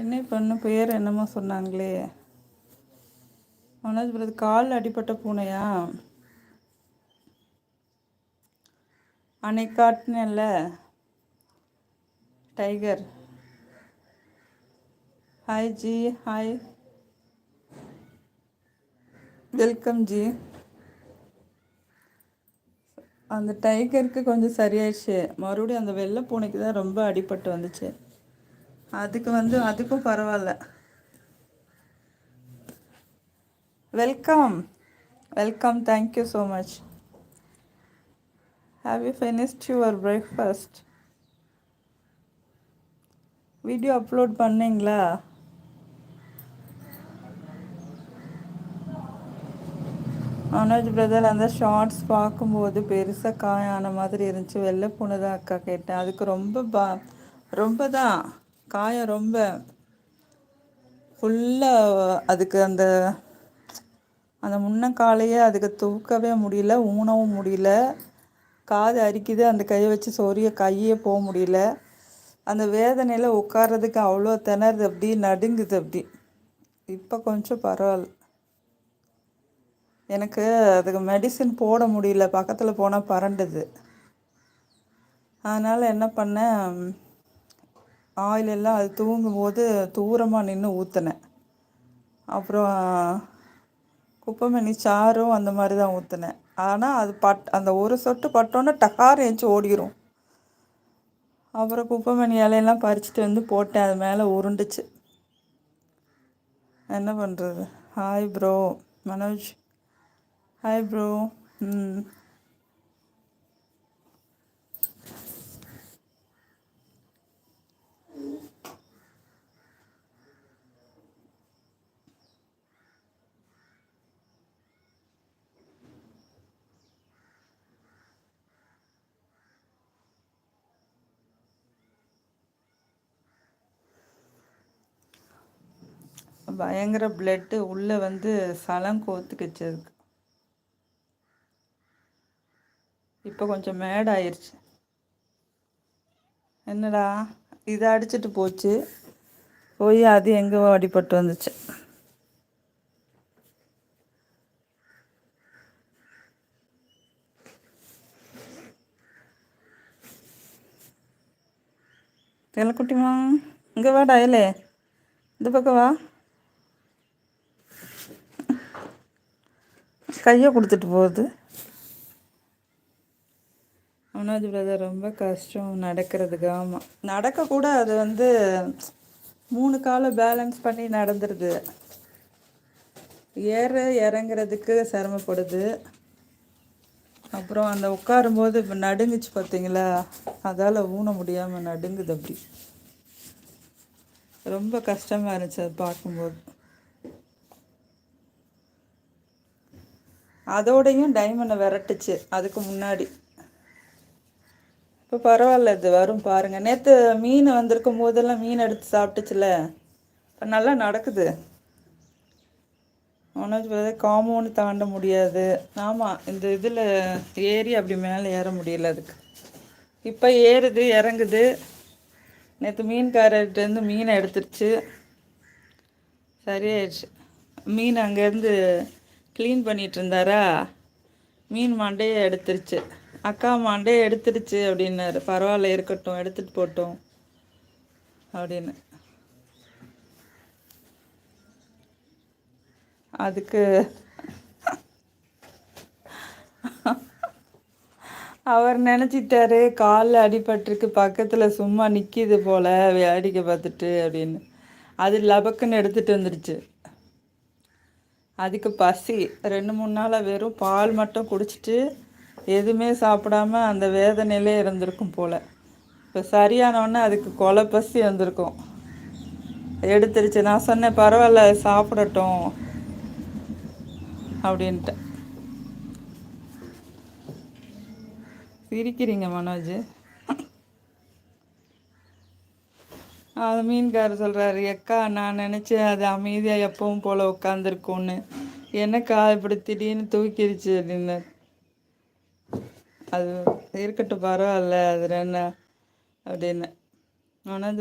என்ன பொண்ணு பேர் என்னமோ சொன்னாங்களே. மனோஜ் பிரதர் காலில் அடிபட்ட பூனையா? அன்னைக்கு காட்டினேன்ல tiger. Hi ji, hi, welcome ji. அந்த டைகருக்கு கொஞ்சம் சரியாயிடுச்சு. மறுபடியும் அந்த வெள்ளை பூனைக்கு தான் ரொம்ப அடிபட்டு வந்துச்சு. அதுக்கும் பரவாயில்ல. Welcome welcome, thank you so much. Have you finished your breakfast? Video upload பண்ணீங்களா? மனோஜ் பிரதர், அந்த ஷார்ட்ஸ் பார்க்கும்போது பெருசாக காயான மாதிரி இருந்துச்சு. வெள்ளை பூனை தான் அக்கா கேட்டேன். அதுக்கு ரொம்ப தான் காயம், ரொம்ப ஃபுல்லாக. அதுக்கு அந்த அந்த முன்னங்காலையே அதுக்கு தூக்கவே முடியல, ஊனவும் முடியல. காது அரிக்குது, அந்த கையை வச்சு சொரிய கையே போக முடியல. அந்த வேதனையில் உட்கார்றதுக்கு அவ்வளோ திணறுது, அப்படி நடுங்குது அப்படி. இப்போ கொஞ்சம் பரவாயில்ல. எனக்கு அதுக்கு மெடிசின் போட முடியல, பக்கத்தில் போனால் பரண்டுது. அதனால் என்ன பண்ணேன், ஆயிலெல்லாம் அது தூங்கும்போது தூரமாக நின்று ஊற்றினேன். அப்புறம் குப்பைமேனி சாரும் அந்த மாதிரி தான் ஊற்றினேன். ஆனால் அது அந்த ஒரு சொட்டு பட்டோன்னே டக்கார் ஏஞ்சி ஓடிடும். அப்புறம் குப்பைமேனி இலையெல்லாம் பறிச்சுட்டு வந்து போட்டேன், அது மேலே உருண்டுச்சு. என்ன பண்ணுறது? Hi bro Manoj. Hi bro. பயங்கர பிளட்டு உள்ளே சலம் கோத்துக்குச்சு அதுக்கு. இப்போ கொஞ்சம் மேடாயிருச்சு. என்னடா இதை அடிச்சிட்டு போச்சு, போய் அது எங்கே அடிபட்டு வந்துச்சு. தெலக்குட்டிமா, இங்கே வாடா, இல்லே இந்த பக்கம் வா. கையை கொடுத்துட்டு போகுது. மனோஜ் பிரதர், ரொம்ப கஷ்டம் நடக்கிறதுக்கு. ஆமாம், நடக்கக்கூட அது 3 காலை பேலன்ஸ் பண்ணி நடந்துருது. இறங்குறதுக்கு சிரமப்படுது. அப்புறம் அந்த உட்காரும்போது இப்போ நடுங்குச்சு பார்த்தீங்களா, அதால் ஊன முடியாமல் நடுங்குது அப்படி. ரொம்ப கஷ்டமாக இருந்துச்சு அது பார்க்கும்போது. அதோடையும் டைமண்டை விரட்டுச்சு அதுக்கு முன்னாடி. இப்போ பரவாயில்ல, இது வரும் பாருங்கள். நேற்று மீன் வந்திருக்கும் போதெல்லாம் மீன் எடுத்து சாப்பிட்டுச்சுல, இப்போ நல்லா நடக்குது. மனோஜ் பிரதர், காம்பவுண்டு தாண்ட முடியாது. ஆமாம், இந்த இதில் ஏறி அப்படி மேலே ஏற முடியல அதுக்கு. இப்போ ஏறுது, இறங்குது. நேற்று மீன்காரர்கிட்டேருந்து மீனை எடுத்துருச்சு, சரியாயிடுச்சு. மீன் அங்கேருந்து க்ளீன் பண்ணிகிட்டு இருந்தாரா, மீன் மண்டையை எடுத்துருச்சு. அக்கா மண்டையை எடுத்துருச்சு அப்படின்னாரு. பரவாயில்ல, இருக்கட்டும், எடுத்துகிட்டு போட்டோம் அப்படின்னு. அதுக்கு அவர் நினச்சிட்டாரு காலில் அடிபட்டிருக்கு, பக்கத்தில் சும்மா நிற்கிது போல் வேடிக்கை பார்த்துட்டு அப்படின்னு. அது லபக்குன்னு எடுத்துகிட்டு வந்துடுச்சு. அதுக்கு பசி. 2-3 நாளாக வெறும் பால் மட்டும் குடிச்சிட்டு எதுவுமே சாப்பிடாம அந்த வேதனையிலே இருந்திருக்கும் போல். இப்போ சரியானோடனே அதுக்கு கொலை பசி வந்திருக்கும், எடுத்துருச்சு. நான் சொன்னேன் பரவாயில்ல சாப்பிடட்டும் அப்படின்ட்டு. சிரிக்கிறீங்க மனோஜ். அது மீன்காரர் சொல்கிறாரு, எக்கா நான் நினச்சேன் அது அமைதியாக எப்பவும் போல் உட்காந்துருக்கோன்னு, என்னக்கா இப்படி திடீர்னு தூக்கிடுச்சு அப்படின்னு. அது இருக்கட்டும், பரவாயில்ல, அது என்ன அப்படின்னு. ஆனால்